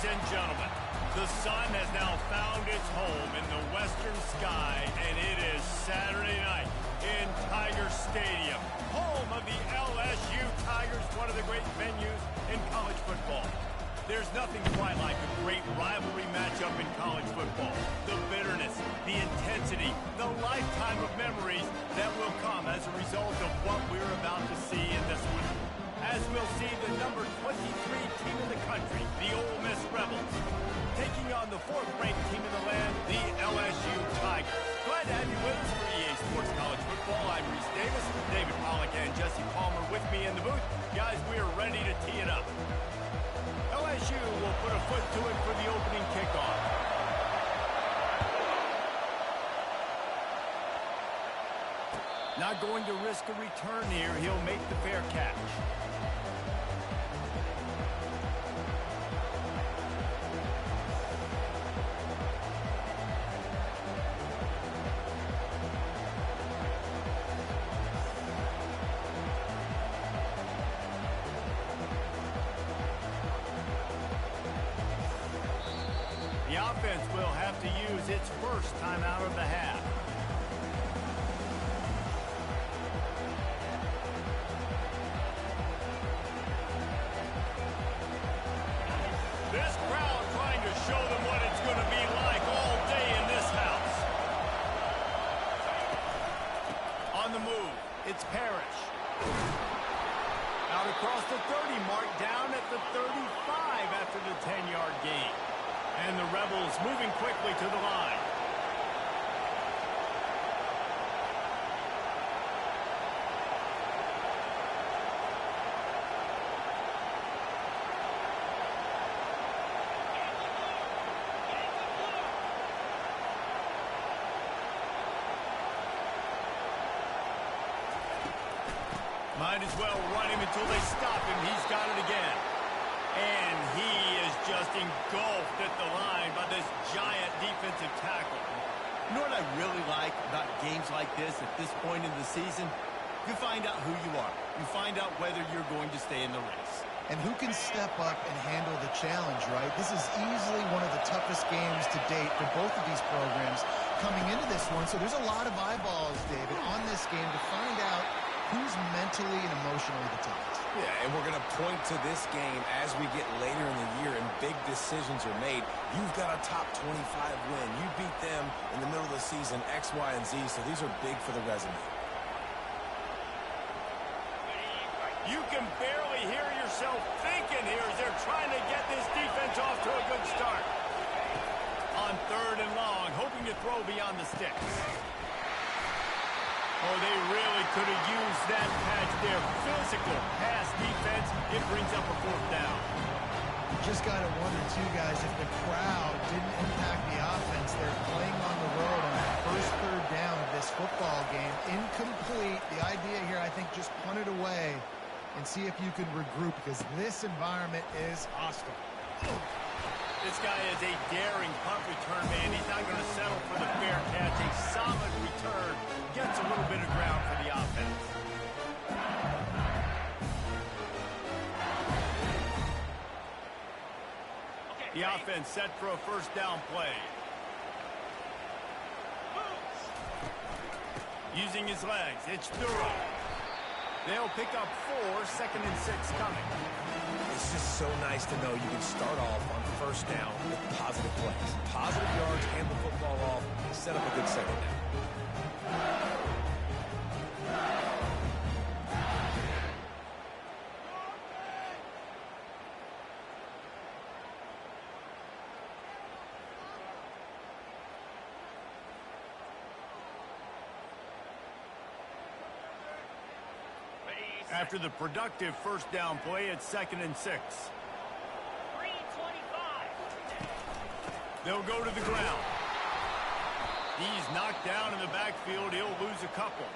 Ladies and gentlemen, the sun has now found its home in the western sky, and it is Saturday night in Tiger Stadium, home of the LSU Tigers, one of the great venues in college football. There's nothing quite like a great rivalry matchup in college football. The bitterness, the intensity, the lifetime of memories that will come as a result of what we're about to see in this one. As we'll see the number 23 team in the country, the Ole Miss Rebels, taking on the 4th-ranked team in the land, the LSU Tigers. Glad to have you with us for EA Sports College Football. I'm Reese Davis, David Pollack and Jesse Palmer with me in the booth. Guys, we are ready to tee it up. LSU will put a foot to it for the opening kickoff. Not going to risk a return here. He'll make the fair catch. The offense will have to use its first timeout of the half. This crowd trying to show them what it's going to be like all day in this house. On the move, it's Parrish. Out across the 30 mark, down at the 35 after the 10-yard gain. And the Rebels moving quickly to the line. Might as well run him until they stop him. He's got it again. And he is just engulfed at the line by this giant defensive tackle. You know what I really like about games like this at this point in the season? You find out who you are. You find out whether you're going to stay in the race. And who can step up and handle the challenge, right? This is easily one of the toughest games to date for both of these programs coming into this one. So there's a lot of eyeballs, David, on this game to find out who's mentally and emotionally the toughest. Yeah, and we're going to point to this game as we get later in the year and big decisions are made. You've got a top 25 win. You beat them in the middle of the season, X, Y, and Z, so these are big for the resume. You can barely hear yourself thinking here as they're trying to get this defense off to a good start. On 3rd and long, hoping to throw beyond the sticks. Oh, they really could have used that patch there. Physical pass defense. It brings up a 4th down. You just got to wonder, too, guys, if the crowd didn't impact the offense. They're playing on the road on that first 3rd down of this football game. Incomplete. The idea here, I think, just punt it away and see if you can regroup because this environment is hostile. This guy is a daring punt return man. He's not going to settle for the fair catch. A solid return. Gets a little bit of ground for the offense. The offense set for a 1st down play. Using his legs, it's Thuro. They'll pick up 4, 2nd and 6 coming. It's just so nice to know you can start off on 1st down with positive plays. Positive yards, hand the football off, set up a good 2nd down. After the productive 1st down play, it's 2nd and 6. 3:25. They'll go to the ground. He's knocked down in the backfield. He'll lose a couple.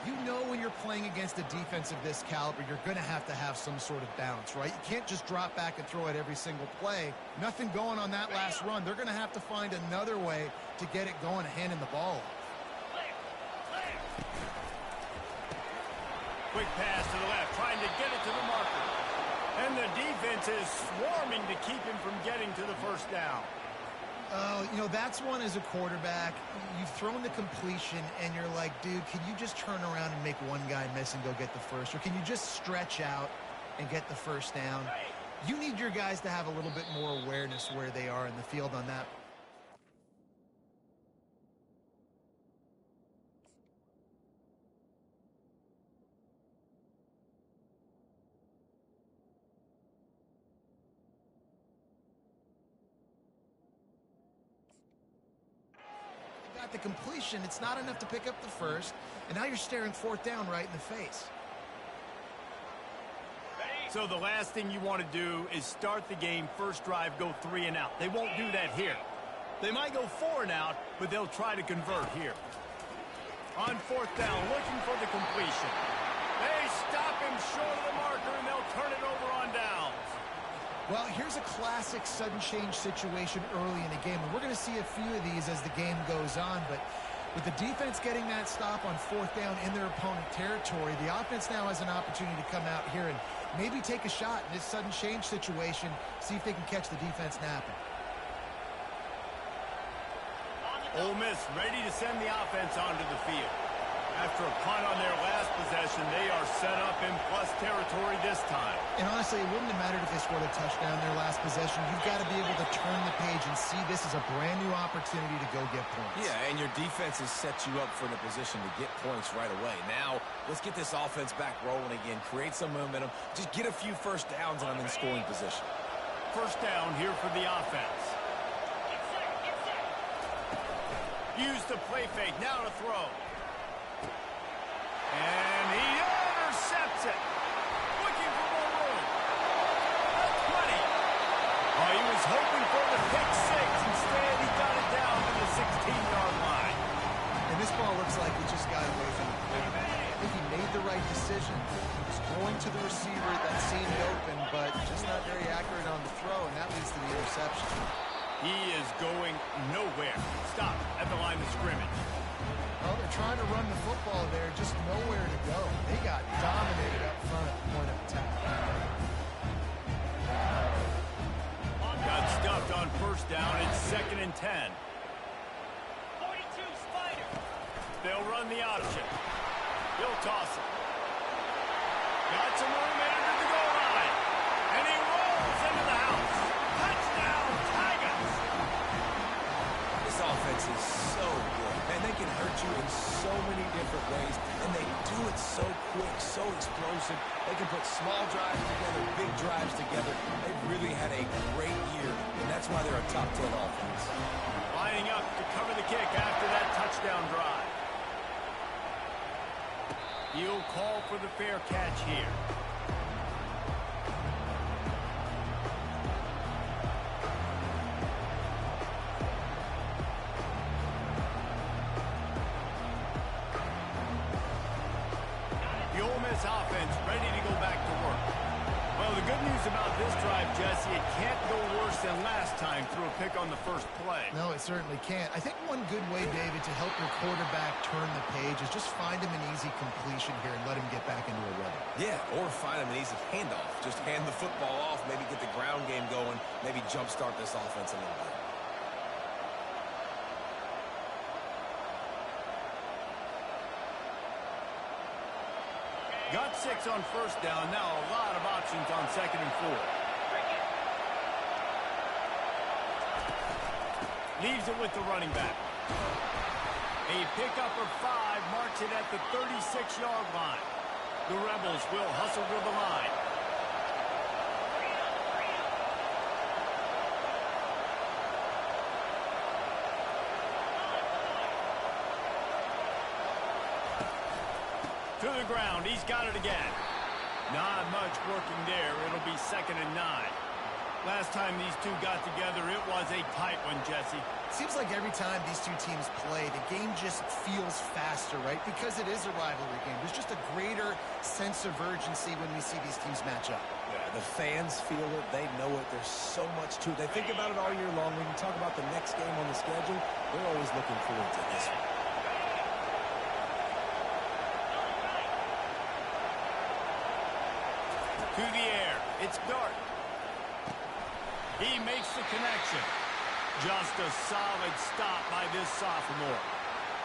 You know when you're playing against a defense of this caliber, you're going to have some sort of balance, right? You can't just drop back and throw it every single play. Nothing going on that last run. They're going to have to find another way to get it going and handing the ball off. Quick pass to the left, trying to get it to the marker. And the defense is swarming to keep him from getting to the first down. Oh, you know, that's one as a quarterback. You've thrown the completion, and you're like, dude, can you just turn around and make one guy miss and go get the first? Or can you just stretch out and get the first down? You need your guys to have a little bit more awareness where they are in the field on that. Got the completion. It's not enough to pick up the first, and now you're staring fourth down right in the face. So the last thing you want to do is start the game, first drive, go 3 and out. They won't do that here. They might go 4 and out, but they'll try to convert here. On fourth down, looking for the completion. They stop him short of the marker, and they'll turn it over on downs. Well, here's a classic sudden change situation early in the game, and we're going to see a few of these as the game goes on, but with the defense getting that stop on fourth down in their opponent territory, the offense now has an opportunity to come out here and maybe take a shot in this sudden change situation, see if they can catch the defense napping. Ole Miss ready to send the offense onto the field. After a punt on their last possession, they are set up in plus territory this time. And honestly, it wouldn't have mattered if they scored a touchdown their last possession. You've got to be able to turn the page and see this as a brand new opportunity to go get points. Yeah, and your defense has set you up for a position to get points right away. Now, let's get this offense back rolling again, create some momentum, just get a few first downs, and I'm in scoring position. First down here for the offense. Use the play fake, now to throw. And he intercepts it. Looking for more room. 20. Oh, he was hoping for the pick six. Instead, he got it down to the 16-yard line. And this ball looks like he just got away from him. I think he made the right decision. He was going to the receiver that seemed open, but just not very accurate on the throw, and that leads to the interception. He is going nowhere. Stop at the line of scrimmage. Well, they're trying to run the football there, just nowhere to go. They got dominated up front at the point of attack. Got stuffed on first down. It's 2nd and 10. 42 Spider. They'll run the option. He'll toss it. Got some room into the goal line. And he rolls into the house. Touchdown, Tigers! This offense is so good. Man, they can hurt you in so many different ways, and they do it so quick, so explosive. They can put small drives together, big drives together. They've really had a great year, and that's why they're a top 10 offense. Lining up to cover the kick after that touchdown drive. He'll call for the fair catch here. The Ole Miss offense ready to go back to work. Well, the good news about this drive, Jesse, it can't go worse than last time through a pick on the first play. No, it certainly can't. I think one good way, David, to help your quarterback turn the page is just find him an easy completion here and let him get back into a rhythm. Yeah, or find him an easy handoff. Just hand the football off, maybe get the ground game going, maybe jumpstart this offense a little bit. Got 6 on first down. Now a lot of options on 2nd and 4. Leaves it with the running back. A pickup of 5 marks it at the 36-yard line. The Rebels will hustle to the line. To the ground. He's got it again. Not much working there. It'll be 2nd and 9. Last time these two got together, it was a tight one, Jesse. Seems like every time these two teams play, the game just feels faster, right? Because it is a rivalry game. There's just a greater sense of urgency when we see these teams match up. Yeah, the fans feel it. They know it. There's so much to it. They think about it all year long. When you talk about the next game on the schedule, they're always looking forward to this one. To the air. It's Dart. He makes the connection. Just a solid stop by this sophomore.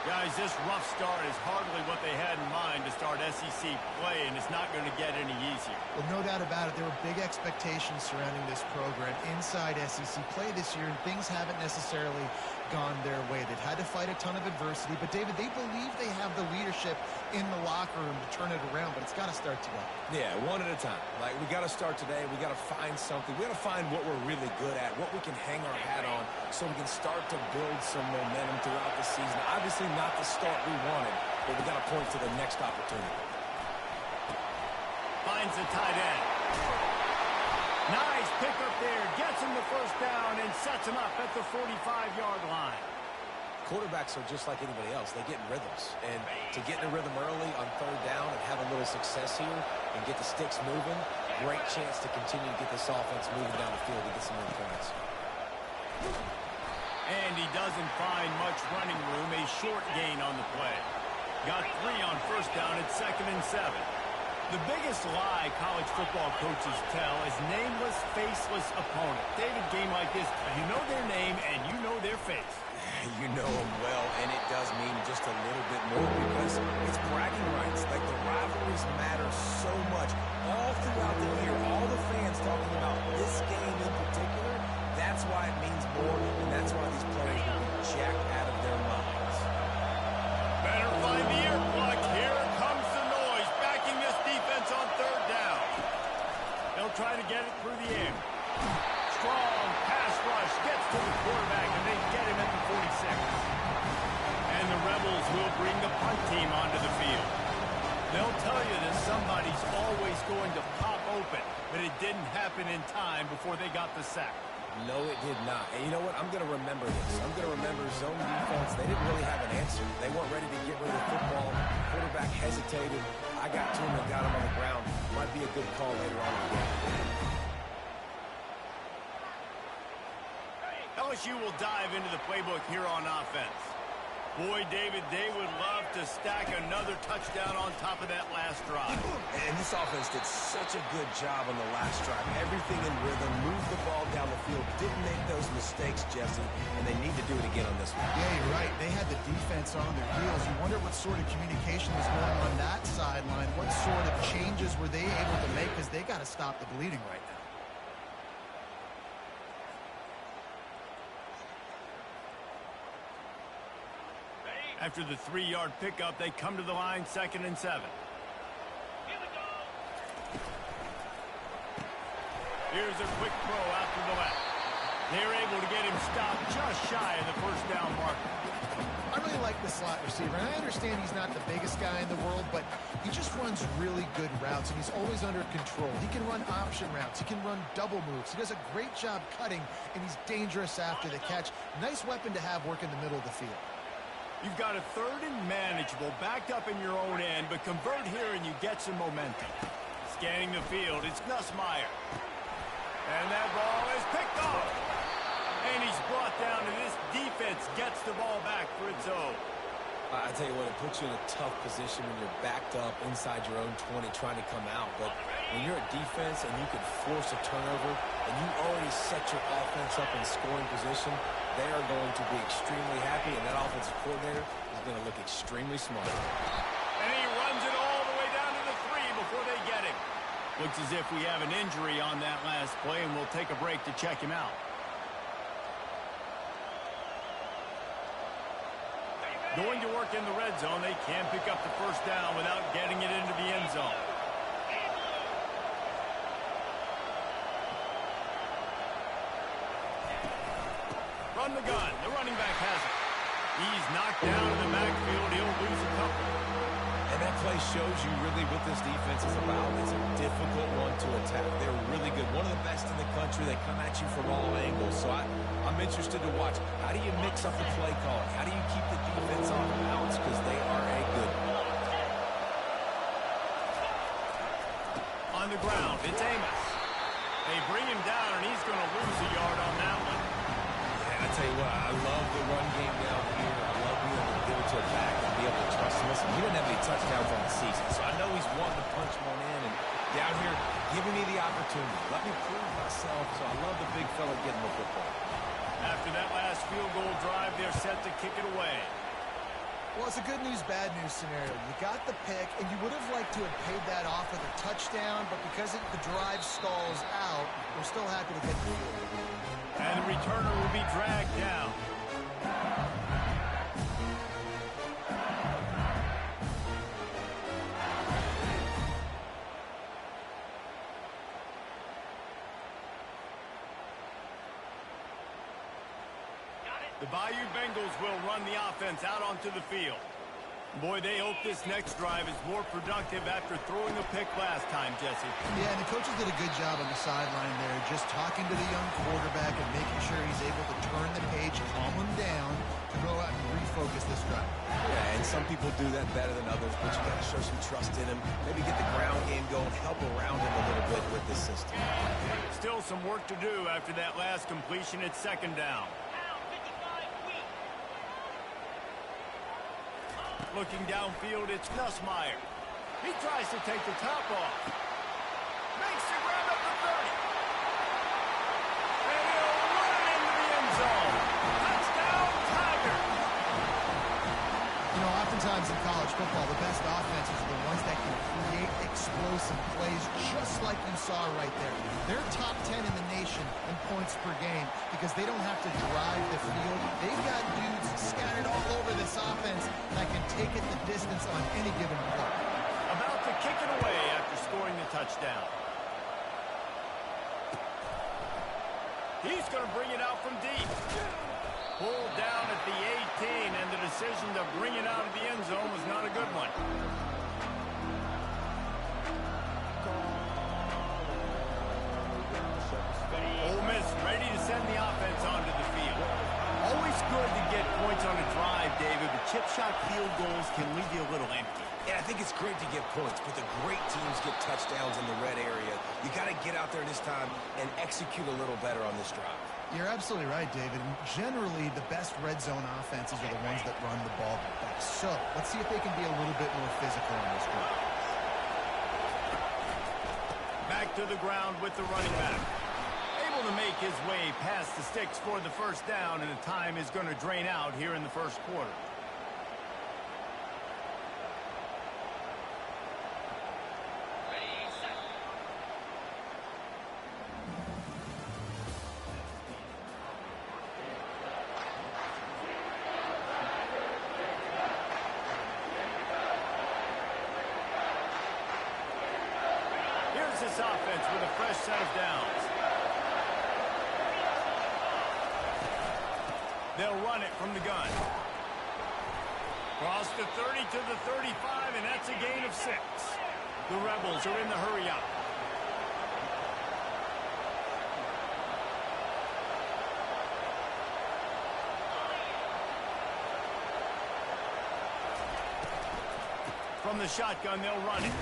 Guys, this rough start is hardly what they had in mind to start SEC play, and it's not going to get any easier. Well, no doubt about it. There were big expectations surrounding this program inside SEC play this year, and things haven't necessarily gone their way. They've had to fight a ton of adversity, but, David, they believe they have the leadership in the locker room to turn it around, but it's got to start today. Yeah, one at a time. Like, we got to start today. We got to find something. We got to find what we're really good at, what we can hang our hat on, so we can start to build some momentum throughout the season. Obviously, not the start we wanted, but we got to point to the next opportunity. Finds the tight end. Nice pickup there. Gets him the first down and sets him up at the 45-yard line. Quarterbacks are just like anybody else. They get in rhythms. And to get in a rhythm early on third down and have a little success here and get the sticks moving, great chance to continue to get this offense moving down the field to get some more points. And he doesn't find much running room. A short gain on the play. Got 3 on first down at 2nd and 7. The biggest lie college football coaches tell is nameless, faceless opponent. David, game like this, you know their name and you know their face. You know them well, and it does mean just a little bit more because it's bragging rights. Like, the rivalries matter so much all throughout the year. All the fans talking about this game in particular, that's why it means more, and that's why these players will be jacked out of their minds. Better find the ear plug. Here comes the noise, backing this defense on third down. They'll try to get it through the air. Strong pass rush gets to the quarterback, and they get him at the 46. And the Rebels will bring the punt team onto the field. They'll tell you that somebody's always going to pop open, but it didn't happen in time before they got the sack. No, it did not. And you know what? I'm going to remember this. I'm going to remember zone defense. They didn't really have an answer. They weren't ready to get rid of the football. Quarterback hesitated. I got to him and got him on the ground. Might be a good call later on in the game. LSU will dive into the playbook here on offense. Boy, David, they would love to stack another touchdown on top of that last drive. And this offense did such a good job on the last drive. Everything in rhythm, moved the ball down the field, didn't make those mistakes, Jesse, and they need to do it again on this one. Yeah, you're right. They had the defense on their heels. You wonder what sort of communication was going on that sideline. What sort of changes were they able to make, because they got to stop the bleeding right now. After the 3-yard pickup, they come to the line, 2nd and 7. Here we go. Here's a quick throw out to the left. They're able to get him stopped just shy of the first down marker. I really like the slot receiver, and I understand he's not the biggest guy in the world, but he just runs really good routes, and he's always under control. He can run option routes. He can run double moves. He does a great job cutting, and he's dangerous after the catch. Nice weapon to have work in the middle of the field. You've got a 3rd and manageable, backed up in your own end, but convert here and you get some momentum. Scanning the field, it's Nussmeier. And that ball is picked off. And he's brought down, and this defense gets the ball back for its own. I tell you what, it puts you in a tough position when you're backed up inside your own 20 trying to come out. But when you're a defense and you can force a turnover and you already set your offense up in scoring position, they are going to be extremely happy, and that offensive coordinator is going to look extremely smart. And he runs it all the way down to the 3 before they get him. Looks as if we have an injury on that last play, and we'll take a break to check him out. Going to work in the red zone, they can't pick up the first down without getting it into the end zone. Run the gun. The running back has it. He's knocked down in the backfield. He'll lose a couple. And that play shows you really what this defense is about. It's a difficult one to attack. They're really good. One of the best in the country. They come at you from all angles. So I'm interested to watch. How do you mix up the play calling? How do you keep the defense off balance? Because they are a good one. On the ground, it's Amos. They bring him down, and he's going to lose a yard on that one. I tell you what, I love the run game down here. I love being able to give it to a back and be able to trust him. Listen, he didn't have any touchdowns on the season, so I know he's wanting to punch one in. And down here, giving me the opportunity. Let me prove myself, so I love the big fella getting the football. After that last field goal drive, they're set to kick it away. Well, it's a good news, bad news scenario. You got the pick, and you would have liked to have paid that off with a touchdown, but because the drive stalls out, we're still happy to get the field. And the returner will be dragged down. The Bayou Bengals will run the offense out onto the field. Boy, they hope this next drive is more productive after throwing a pick last time, Jesse. Yeah, and the coaches did a good job on the sideline there, just talking to the young quarterback and making sure he's able to turn the page, calm him down, to go out and refocus this drive. Yeah, and some people do that better than others, but you got to show some trust in him. Maybe get the ground game going, help around him a little bit with this system. Still some work to do after that last completion at second down. Looking downfield, it's Nussmeier. He tries to take the top off. Makes the grab up the 30. And he'll run it into the end zone. Touchdown, Tigers. You know, oftentimes in college football, the best offenses are the ones that can create explosive plays just like you saw right there. They're top 10 in the nation in points per game because they don't have to drive the field. They've got dudes scattered all over this offense that can take it the distance on any given play. About to kick it away after scoring the touchdown. He's going to bring it out from deep. Pulled down at the 18, and the decision to bring it out of the end zone was not a good one. Ole Miss ready to send the offense onto the field. Always good to get points on a drive, David, but chip shot field goals can leave you a little empty. Yeah, I think it's great to get points, but the great teams get touchdowns in the red area. You got to get out there this time and execute a little better on this drive. You're absolutely right, David. Generally, the best red zone offenses are the ones that run the ball the best. So, let's see if they can be a little bit more physical in this drive. Back to the ground with the running back. Able to make his way past the sticks for the first down, and the time is going to drain out here in the first quarter. This offense with a fresh set of downs. They'll run it from the gun. Cross the 30 to the 35, and that's a gain of 6. The Rebels are in the hurry up. From the shotgun, they'll run it.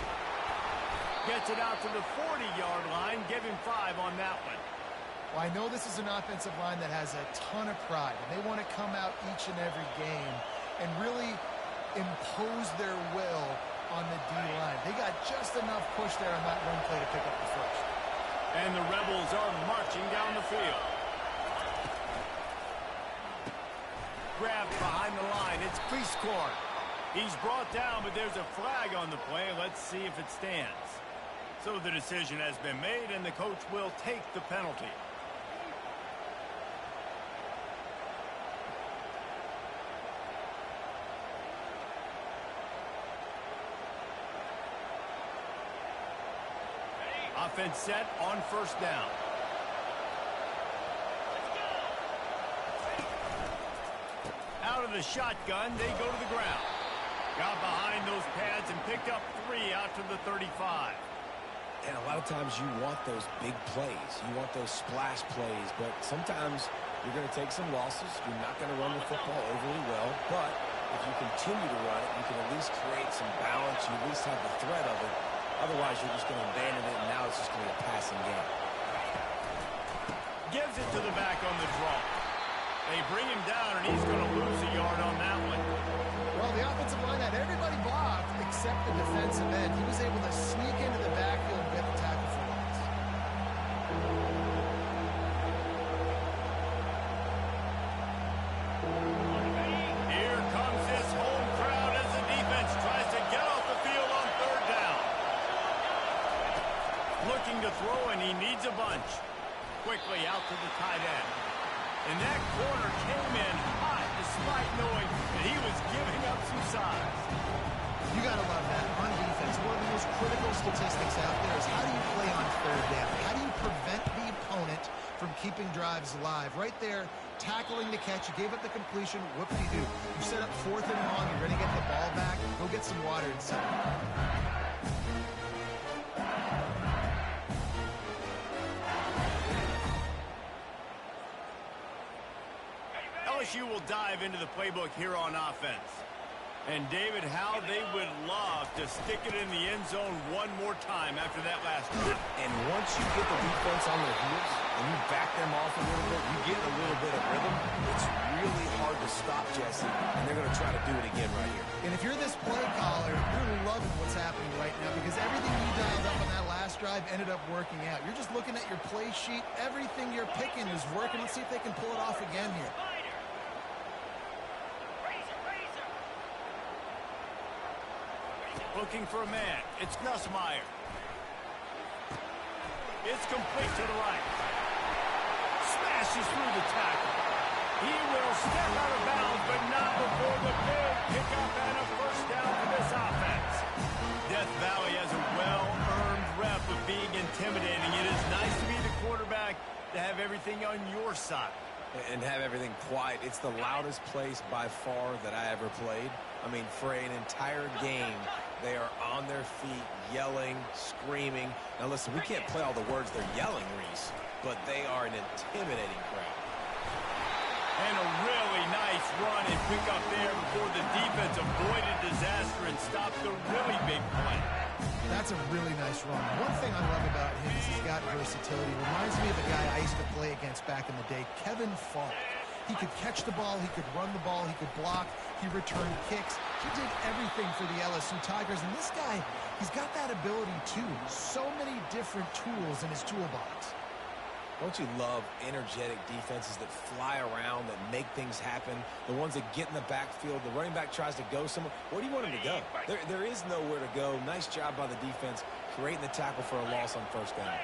Gets it out to the 40-yard line. Give him 5 on that one. Well, I know this is an offensive line that has a ton of pride, and they want to come out each and every game and really impose their will on the D-line. They got just enough push there on that run play to pick up the first. And the Rebels are marching down the field. Grabbed behind the line. It's Priestcorn. He's brought down, but there's a flag on the play. Let's see if it stands. So the decision has been made, and the coach will take the penalty. Offense set on first down. Out of the shotgun, they go to the ground. Got behind those pads and picked up 3 out to the 35. And a lot of times you want those big plays. You want those splash plays, but sometimes you're going to take some losses. You're not going to run the football overly well, but if you continue to run it, you can at least create some balance. You at least have the threat of it. Otherwise, you're just going to abandon it, and now it's just going to be a passing game. Gives it to the back on the draw. They bring him down, and he's going to lose a yard on that one. Well, the offensive line had everybody blocked except the defensive end. He was able to sneak into the backfield and get the tackle for him. Looking to throw, and he needs a bunch. Quickly out to the tight end. And that corner came in hot despite knowing that he was giving up some size. You got to love that. On defense, one of the most critical statistics out there is how do you play on third down? How do you prevent the opponent from keeping drives alive? Right there, tackling the catch. You gave up the completion. Whoop-de-doo. You set up 4th and long. You're going to get the ball back. Go get some water and set it. LSU will dive into the playbook here on offense. And, David, how they would love to stick it in the end zone one more time after that last drive. And once you get the defense on their heels and you back them off a little bit, you get a little bit of rhythm, it's really hard to stop, Jesse, and they're going to try to do it again right here. And if you're this play caller, you're loving what's happening right now because everything you dialed up on that last drive ended up working out. You're just looking at your play sheet. Everything you're picking is working. Let's see if they can pull it off again here. Looking for a man. It's Nussmeier. It's complete to the right. Smashes through the tackle. He will step out of bounds, but not before the big pickup and a first down for this offense. Death Valley has a well-earned rep of being intimidating. It is nice to be the quarterback to have everything on your side. And have everything quiet. It's the loudest place by far that I ever played. I mean, for an entire game, they are on their feet, yelling, screaming. Now, listen, we can't play all the words they're yelling, Reese, but they are an intimidating crowd. And a really nice run and pick up there before the defense avoided disaster and stopped the really big play. That's a really nice run. One thing I love about him is he's got versatility. Reminds me of a guy I used to play against back in the day, Kevin Falk. He could catch the ball, he could run the ball, he could block, he returned kicks. He did everything for the LSU Tigers, and this guy, he's got that ability too. So many different tools in his toolbox. Don't you love energetic defenses that fly around, that make things happen? The ones that get in the backfield, the running back tries to go somewhere. Where do you want him to go? There is nowhere to go. Nice job by the defense, creating the tackle for a loss on first down.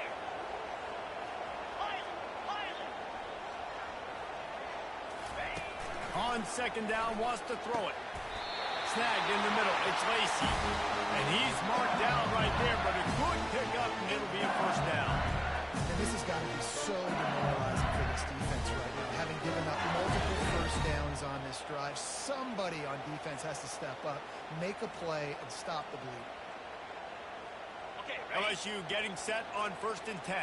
On second down, wants to throw it. Snagged in the middle. It's Lacey. And he's marked down right there, but a good pickup, and it'll be a first down. And this has got to be so demoralizing for this defense right now. Having given up multiple first downs on this drive, somebody on defense has to step up, make a play, and stop the bleed. Okay, LSU getting set on 1st and 10.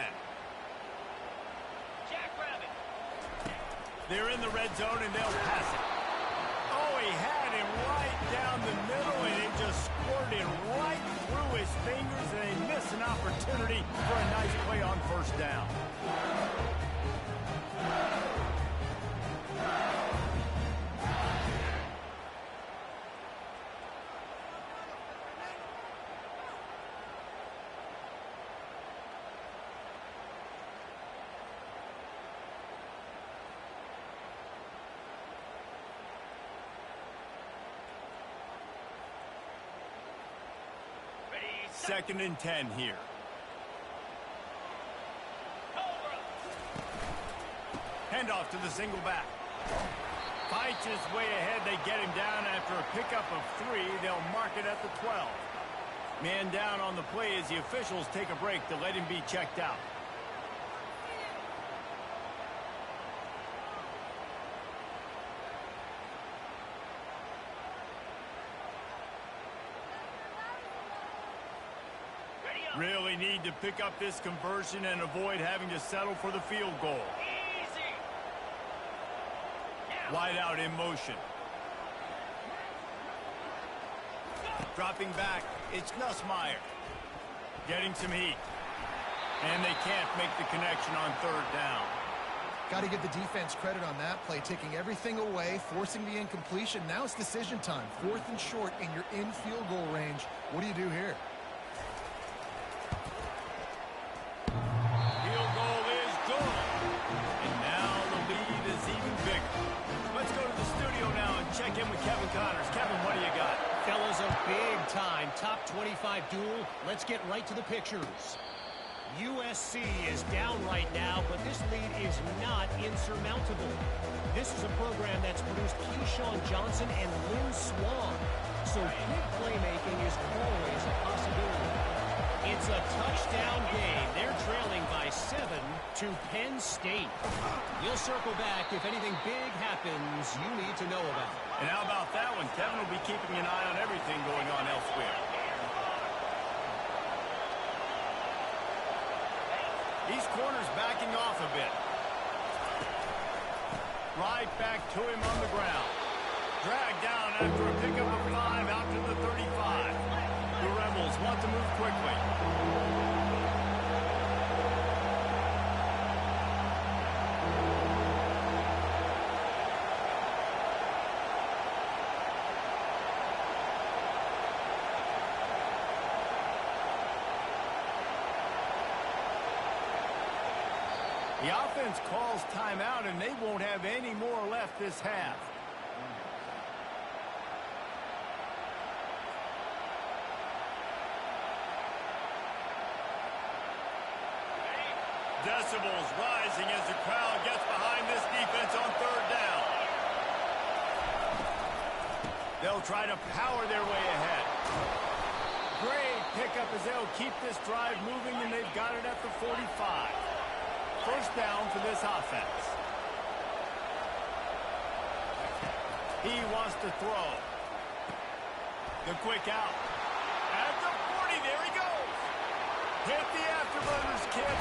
They're in the red zone, and they'll pass it. Oh, he had him right down the middle, and it just squirted right through his fingers, and they miss an opportunity for a nice play on first down. Second and 10 here. Handoff to the single back. Fights his way ahead. They get him down after a pickup of 3. They'll mark it at the 12. Man down on the play as the officials take a break to let him be checked out. Really need to pick up this conversion and avoid having to settle for the field goal. Wide out in motion. Dropping back, it's Nussmeier. Getting some heat. And they can't make the connection on third down. Got to give the defense credit on that play, taking everything away, forcing the incompletion. Now it's decision time. 4th and short, and you're in field goal range. What do you do here? Check in with Kevin Connors. Kevin, what do you got? Fellas, a big-time top 25 duel. Let's get right to the pictures. USC is down right now, but this lead is not insurmountable. This is a program that's produced Keyshawn Johnson and Lynn Swan, so big playmaking is always a possibility. It's a touchdown game. They're trailing by 7 to Penn State. You'll circle back if anything big happens you need to know about. And how about that one? Kevin will be keeping an eye on everything going on elsewhere. These corners backing off a bit. Right back to him on the ground. Dragged down after a pickup of 5 out to the 35. The Rebels want to move quickly. The offense calls timeout, and they won't have any more left this half. Decibels rising as the crowd gets behind this defense on third down. They'll try to power their way ahead. Great pickup as they'll keep this drive moving, and they've got it at the 45. First down for this offense. He wants to throw. The quick out. At the 40, there he goes. Hit the afterburners, kid.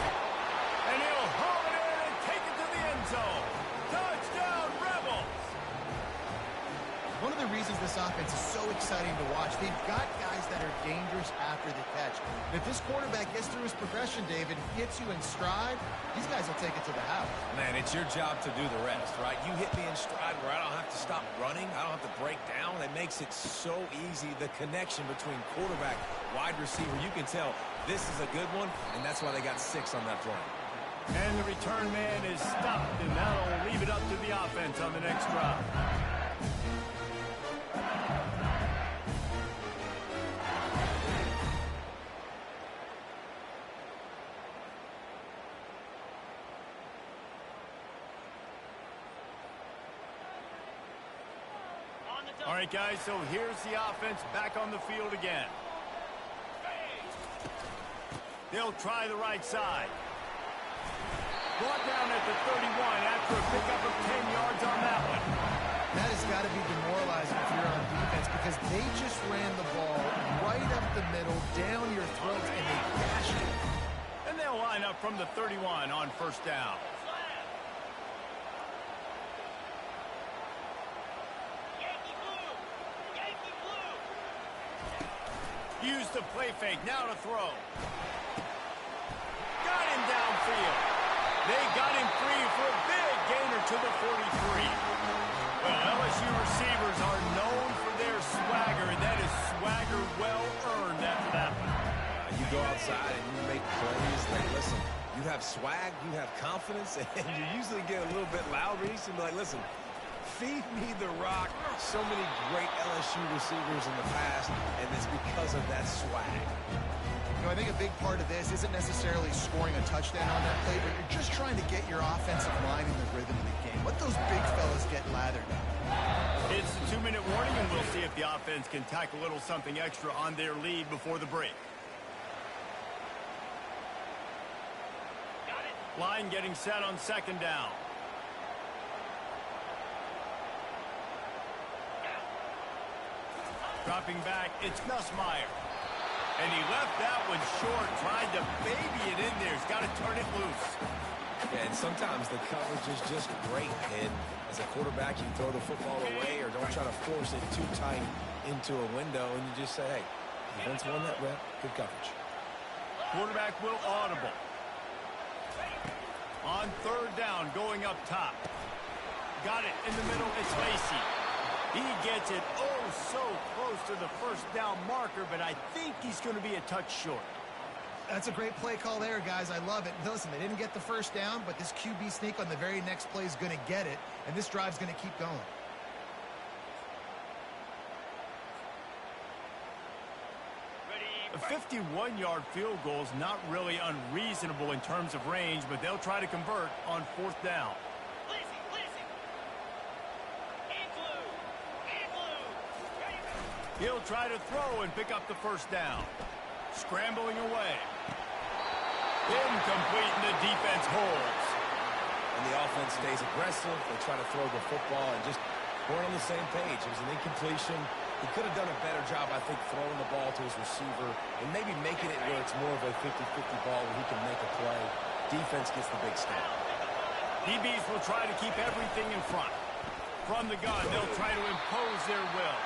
And he'll haul it in and take it to the end zone. Touchdown, Rebels. One of the reasons this offense is so exciting to watch, they've got guys that are dangerous after the catch. And if this quarterback gets through his progression, David, hits you in stride, these guys will take it to the house. Man, it's your job to do the rest, right? You hit me in stride where I don't have to stop running. I don't have to break down. It makes it so easy. The connection between quarterback, wide receiver, you can tell this is a good one, and that's why they got 6 on that play. And the return man is stopped, and that'll leave it up to the offense on the next drive. All right, guys, so here's the offense back on the field again. They'll try the right side. Brought down at the 31 after a pickup of 10 yards on that one. That has got to be demoralizing if you're on defense because they just ran the ball right up the middle, down your throats, and they dashed it. And they'll line up from the 31 on first down. Use the play fake, now to throw. Got him downfield. They got him free for a big gainer to the 43. Well, LSU receivers are known for their swagger, and that is swagger well earned after that one. You go outside and you make plays. Like, listen, you have swag, you have confidence, and you usually get a little bit loud, Reese, and be like, listen, feed me the rock. So many great LSU receivers in the past, and it's because of that swag. You know, I think a big part of this isn't necessarily scoring a touchdown on that play, but you're just trying to get your offensive line in the rhythm of the game. Let those big fellas get lathered up. It's the 2-minute warning, and we'll see if the offense can tack a little something extra on their lead before the break. Line getting set on second down. Dropping back, it's Nussmeier. And he left that one short, tried to baby it in there. He's got to turn it loose. Yeah, and sometimes the coverage is just great. And as a quarterback, you throw the football away or don't try to force it too tight into a window. And you just say, hey, defense won that rep. Good coverage. Quarterback will audible. On third down, going up top. Got it in the middle. It's Lacy. He gets it so close to the first down marker, but I think he's going to be a touch short. That's a great play call there, guys. I love it. Listen, they didn't get the first down, but this QB sneak on the very next play is going to get it, and this drive's going to keep going. Ready, A 51-yard field goal is not really unreasonable in terms of range, but they'll try to convert on 4th down. He'll try to throw and pick up the 1st down. Scrambling away. Incomplete, and the defense holds. And the offense stays aggressive. They try to throw the football and just weren't on the same page. It was an incompletion. He could have done a better job, I think, throwing the ball to his receiver and maybe making it where it's more of a 50-50 ball where he can make a play. Defense gets the big stop. DBs will try to keep everything in front. From the gun, they'll try to impose their will.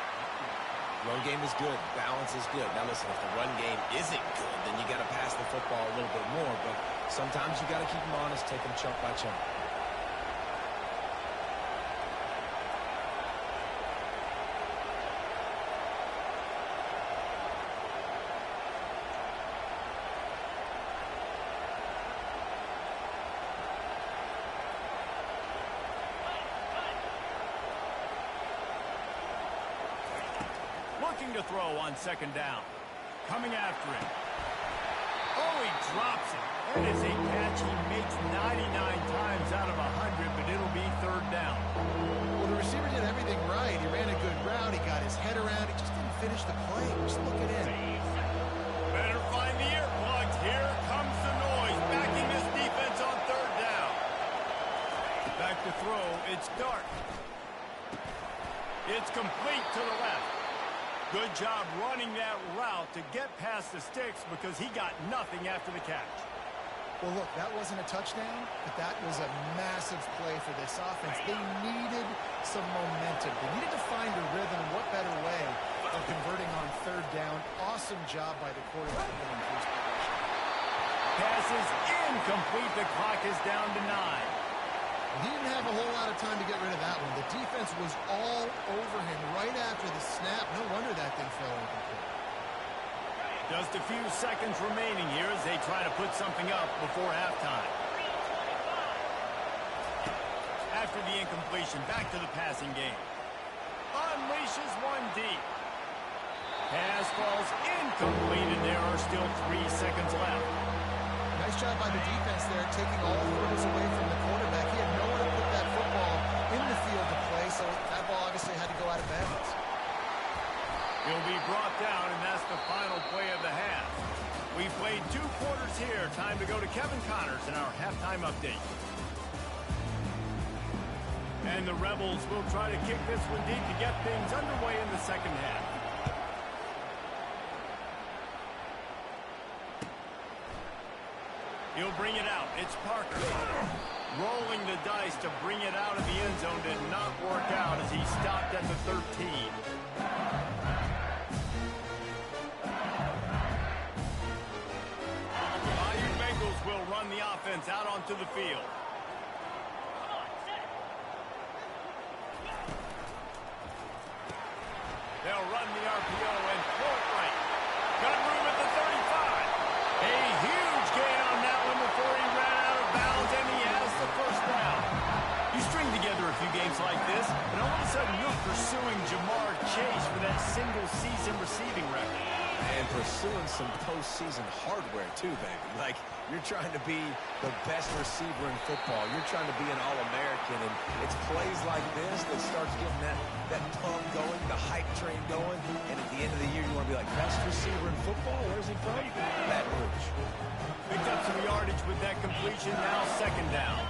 Run game is good. Balance is good. Now, listen, if the run game isn't good, then you got to pass the football a little bit more. But sometimes you got to keep them honest, take them chunk by chunk. Looking to throw on 2nd down. Coming after it. Oh, he drops it. That is a catch he makes 99 times out of 100, but it'll be 3rd down. Well, the receiver did everything right. He ran a good route. He got his head around. He just didn't finish the play. Just look at him. Better find the earplugs. Here comes the noise. Backing this defense on 3rd down. Back to throw. It's Dart. It's complete to the left. Good job running that route to get past the sticks because he got nothing after the catch. Well, look, that wasn't a touchdown, but that was a massive play for this offense. They needed some momentum. They needed to find a rhythm. What better way of converting on 3rd down? Awesome job by the quarterback getting first possession. Pass is incomplete. The clock is down to 9. He didn't have a whole lot of time to get rid of that one. The defense was all over him right after the snap. No wonder that thing fell incomplete. Just a few seconds remaining here as they try to put something up before halftime. After the incompletion, back to the passing game. Unleashes one deep. Pass falls incomplete, and there are still 3 seconds left. Nice job by the defense there, taking all focus away from the quarterback. He had nowhere to put that football in the field to play, so that ball obviously had to go out of bounds. He'll be brought down, and that's the final play of the half. We've played 2 quarters here. Time to go to Kevin Connors in our halftime update. And the Rebels will try to kick this one deep to get things underway in the 2nd half. He'll bring it out. It's Parker. Rolling the dice to bring it out of the end zone did not work out as he stopped at the 13. Bayou Bengals will run the offense out onto the field. They'll run the RPO and throw it right. Got room at the 35. A huge gain on that one before he ran out of bounds, and he has the 1st down. You string together a few games like this, and all of a sudden you're pursuing Jamar Chase for that single-season receiving record. And pursuing some postseason hardware, too, baby. Like, you're trying to be the best receiver in football. You're trying to be an All-American, and it's plays like this that starts getting that pump going, the hype train going, and at the end of the year, you want to be like, best receiver in football? Where's he from? Baton Rouge. Picked up some yardage with that completion, now 2nd down.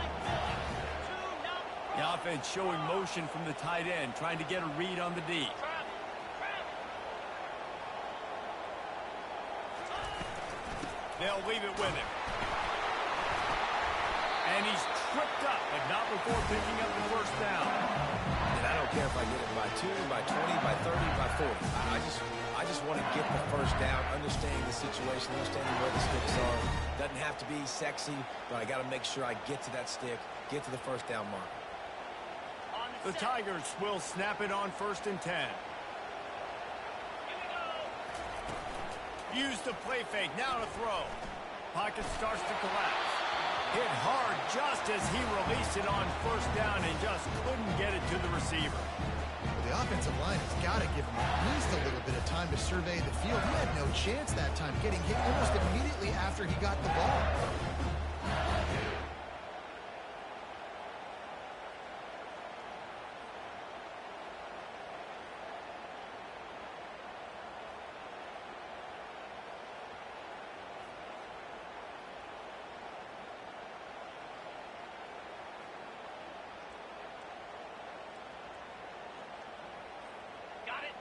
The offense showing motion from the tight end, trying to get a read on the D. They'll leave it with him. And he's tripped up, but not before picking up the 1st down. And I don't care if I get it by 2, by 20, by 30, by 40. I just want to get the 1st down, understanding the situation, understanding where the sticks are. Doesn't have to be sexy, but I got to make sure I get to that stick, get to the 1st down mark. The Tigers will snap it on 1st and 10. Use the play fake, now to throw. Pocket starts to collapse. Hit hard just as he released it on 1st down and just couldn't get it to the receiver. The the offensive line has got to give him at least a little bit of time to survey the field. He had no chance that time, getting hit almost immediately after he got the ball.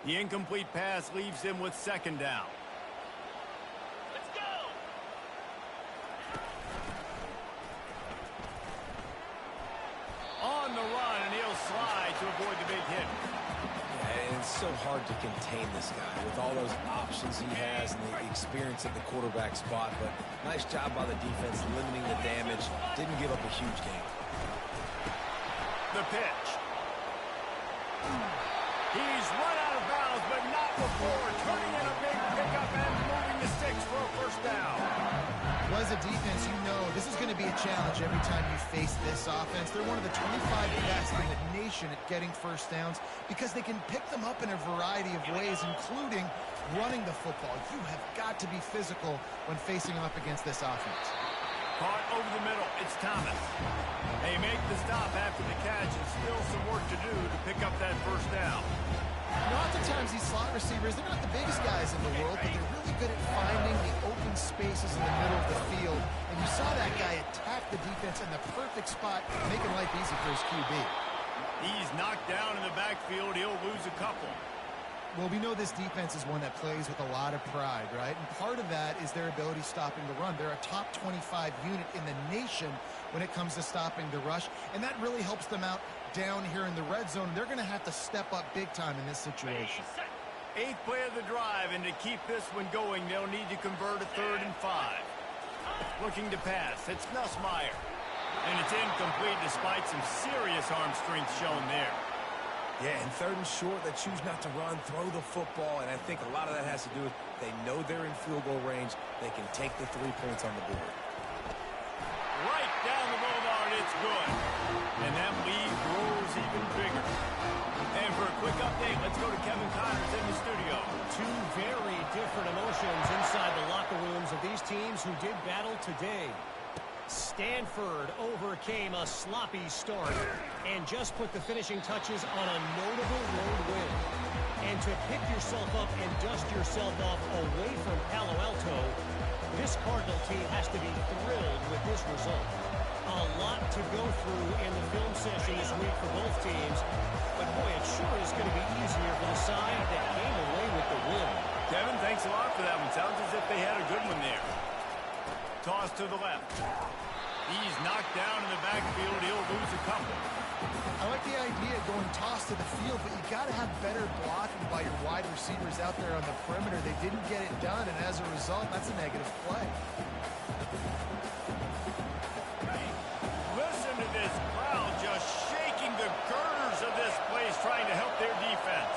The incomplete pass leaves him with second down. Let's go. On the run, and he'll slide to avoid the big hit. Yeah, and it's so hard to contain this guy with all those options he has and the experience at the quarterback spot. But nice job by the defense limiting the damage. Didn't give up a huge gain. The pitch. He's run out of bounds, but not before turning in a big pickup and moving the sticks for a first down. Well, as a defense, you know this is going to be a challenge every time you face this offense. They're one of the 25 best in the nation at getting first downs because they can pick them up in a variety of ways, including running the football. You have got to be physical when facing off against this offense. Caught over the middle. It's Thomas. They make the stop after the catch, and still some work to do to pick up that first down. Oftentimes, these slot receivers, they're not the biggest guys in the world, but they're really good at finding the open spaces in the middle of the field. And you saw that guy attack the defense in the perfect spot, making life easy for his QB. He's knocked down in the backfield. He'll lose a couple. Well, we know this defense is one that plays with a lot of pride, right? And part of that is their ability stopping the run. They're a top 25 unit in the nation when it comes to stopping the rush, and that really helps them out down here in the red zone. They're going to have to step up big time in this situation. Eighth play of the drive, and to keep this one going, they'll need to convert a 3rd and 5. Looking to pass. It's Nussmeier. And it's incomplete despite some serious arm strength shown there. Yeah, and 3rd and short, they choose not to run, throw the football, and I think a lot of that has to do with they know they're in field goal range. They can take the 3 points on the board. Right down the boulevard, it's good. And that lead grows even bigger. And for a quick update, let's go to Kevin Connors in the studio. Two very different emotions inside the locker rooms of these teams who did battle today. Stanford overcame a sloppy start and just put the finishing touches on a notable road win. And to pick yourself up and dust yourself off away from Palo Alto, this Cardinal team has to be thrilled with this result. A lot to go through in the film session this week for both teams, but boy, it sure is going to be easier for the side that came away with the win. Kevin, thanks a lot for that one. Sounds as if they had a good one there. Toss to the left. He's knocked down in the backfield. He'll lose a couple. I like the idea of going toss to the field, but you got to have better blocking by your wide receivers out there on the perimeter. They didn't get it done, and as a result, that's a negative play. Listen to this crowd just shaking the girders of this place, trying to help their defense.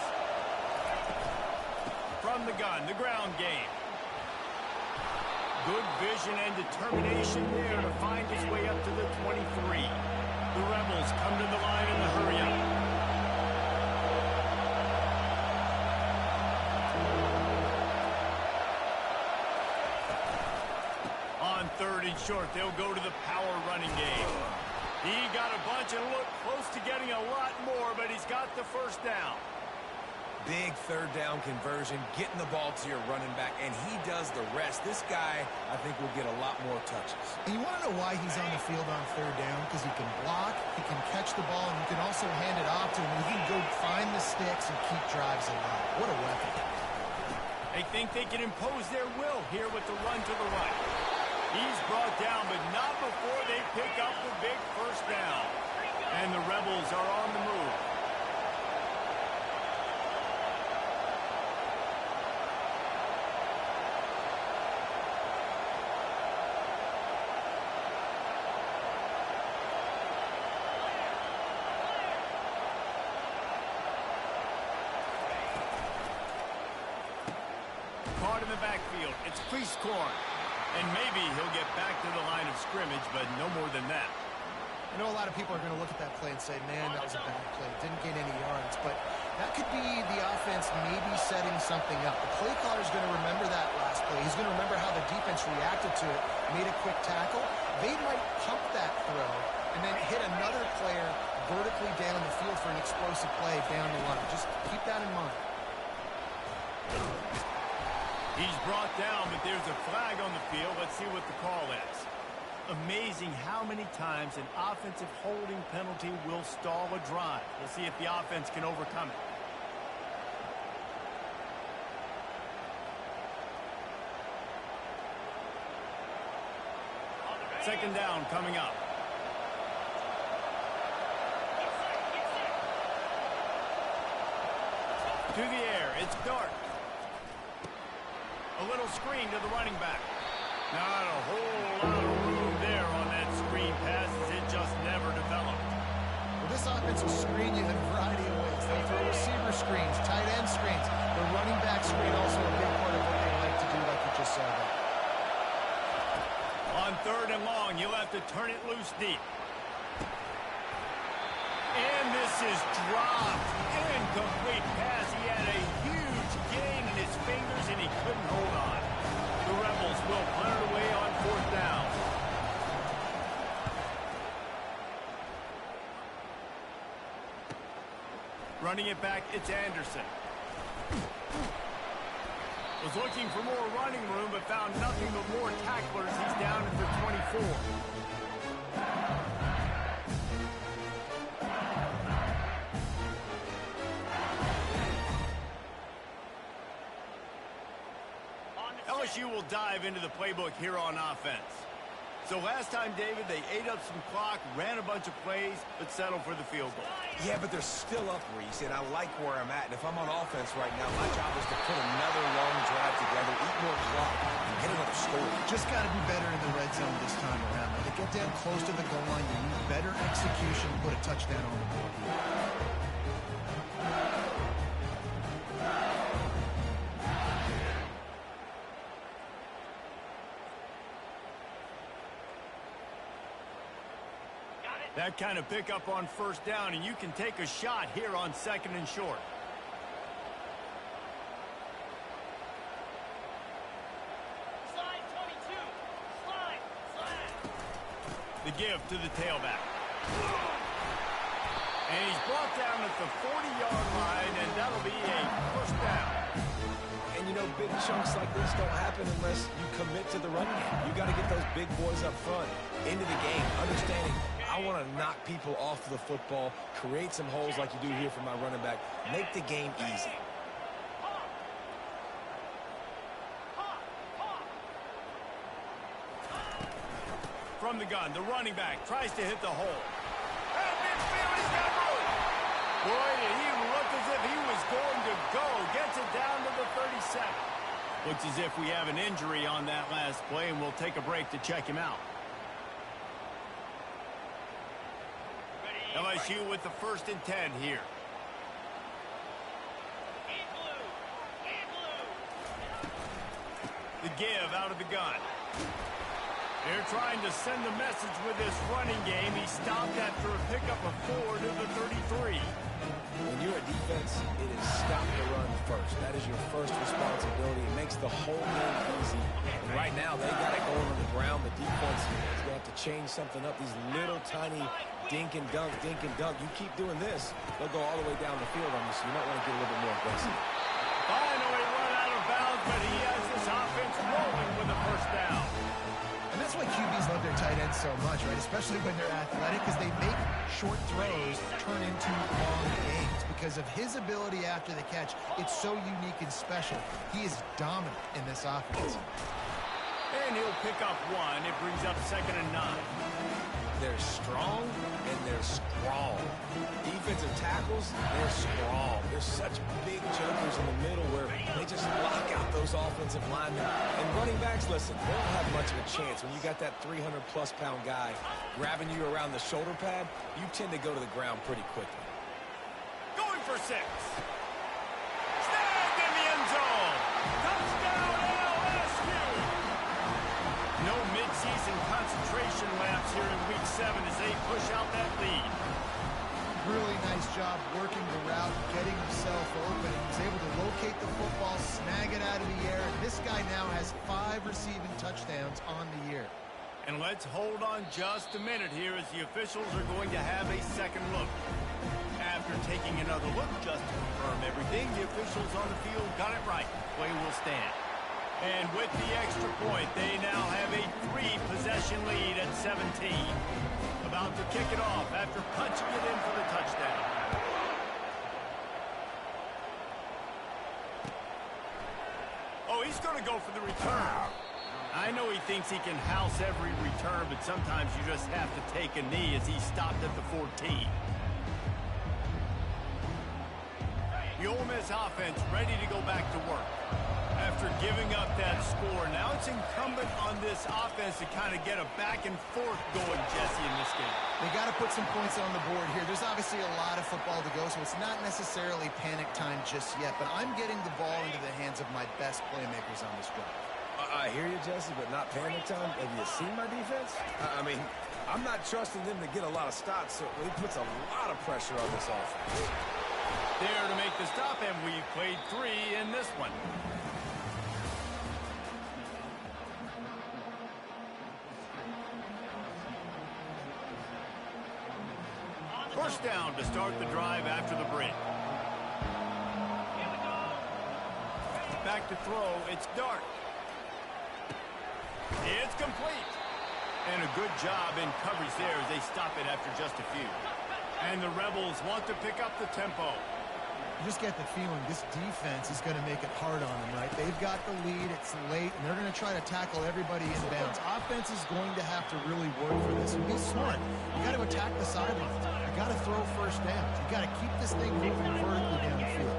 From the gun, the ground game. Good vision and determination there to find his way up to the 23. The Rebels come to the line in the hurry-up. On 3rd and short, they'll go to the power running game. He got a bunch and looked close to getting a lot more, but he's got the first down. Big 3rd down conversion, getting the ball to your running back, and he does the rest. This guy, I think, will get a lot more touches. And you want to know why he's on the field on 3rd down? Because he can block, he can catch the ball, and you can also hand it off to him. He can go find the sticks and keep drives alive. What a weapon. They think they can impose their will here with the run to the right. He's brought down, but not before they pick up the big first down. And the Rebels are on the move. Caught in the backfield. It's Priest Corn. And maybe he'll get back to the line of scrimmage, but no more than that. I know a lot of people are going to look at that play and say, man, that was a bad play. Didn't gain any yards. But that could be the offense maybe setting something up. The play caller is going to remember that last play. He's going to remember how the defense reacted to it, made a quick tackle. They might pump that throw and then hit another player vertically down the field for an explosive play down the line. Just keep that in mind. He's brought down, but there's a flag on the field. Let's see what the call is. Amazing how many times an offensive holding penalty will stall a drive. We'll see if the offense can overcome it. Second down coming up. To the air, it's Dart. A little screen to the running back. Not a whole lot of room there on that screen pass as it just never developed. Well, this offense will screen you in a variety of ways. They'll throw receiver screens, tight end screens. The running back screen also a big part of what they like to do, like you just saw there. On third and long, you'll have to turn it loose deep. And this is dropped. Incomplete pass. He had a huge gain in his fingers, and he couldn't hold on. The Rebels will punt it away on fourth down. Running it back, it's Anderson. Was looking for more running room, but found nothing but more tacklers. He's down at the 24. LSU will dive into the playbook here on offense. So last time, David, they ate up some clock, ran a bunch of plays, but settled for the field goal. Yeah, but they're still up, Reese, and I like where I'm at. And if I'm on offense right now, my job is to put another long drive together, eat more clock, and get another score. Just got to be better in the red zone this time around. When they get down close to the goal line, you need better execution, put a touchdown on the board here. That kind of pickup on first down, and you can take a shot here on second and short. Slide 22. Slide. The give to the tailback. And he's brought down at the 40-yard line, and that'll be a first down. And, you know, big chunks like this don't happen unless you commit to the run game. You got to get those big boys up front into the game, understanding I want to knock people off the football, create some holes like you do here for my running back, make the game easy. From the gun, the running back tries to hit the hole. And midfield, he's got room. Boy, did he look as if he was going to go. Gets it down to the 37. Looks as if we have an injury on that last play, and we'll take a break to check him out. LSU with the 1st and 10 here. The give out of the gun. They're trying to send a message with this running game. He stopped after a pickup of 4 to the 33. When you're a defense, it is stop the run first. That is your first responsibility. It makes the whole game easy. And right now, they got it going on the ground. The defense is going to have to change something up. These little tiny dink and dunk, dink and dunk. You keep doing this, they'll go all the way down the field on you, so you might want to get a little bit more aggressive. Finally run out of bounds, but he has this offense rolling with a first down. And that's why QBs love their tight ends so much, right? Especially when they're athletic, because they make short throws turn into long gains. Because of his ability after the catch, it's so unique and special. He is dominant in this offense. And he'll pick up 1. It brings up 2nd and 9. They're strong and they're strong. Defensive tackles, they're strong. They're such big jumpers in the middle where they just lock out those offensive linemen. And running backs, listen, they don't have much of a chance. When you got that 300-plus pound guy grabbing you around the shoulder pad, you tend to go to the ground pretty quickly. Going for 6. Snagged in the end zone. Touchdown LSU. No midseason facing concentration laps here in week 7 as they push out that lead. Really nice job working the route, getting himself open. He was able to locate the football, snag it out of the air. And this guy now has 5 receiving touchdowns on the year. And let's hold on just a minute here as the officials are going to have a second look. After taking another look just to confirm everything, the officials on the field got it right. Play will stand. And with the extra point, they now have a 3-possession lead at 17. About to kick it off after punching it in for the touchdown. Oh, he's going to go for the return. I know he thinks he can house every return, but sometimes you just have to take a knee as he stopped at the 14. The Ole Miss offense ready to go back to work. After giving up that score, now it's incumbent on this offense to kind of get a back and forth going, Jesse, in this game. They got to put some points on the board here. There's obviously a lot of football to go, so it's not necessarily panic time just yet, but I'm getting the ball into the hands of my best playmakers on this drive. I hear you, Jesse, but not panic time. Have you seen my defense? I mean, I'm not trusting them to get a lot of stops, so it puts a lot of pressure on this offense. There to make the stop, and we've played 3 in this one. First down to start the drive after the break. Back to throw, it's Dart. It's complete. And a good job in coverage there as they stop it after just a few. And the Rebels want to pick up the tempo. You just get the feeling this defense is going to make it hard on them, right? They've got the lead, it's late, and they're going to try to tackle everybody inbounds. Offense is going to have to really work for this. And be smart. You got to attack the sidelines. You got to throw first downs. You got to keep this thing moving vertically down the field.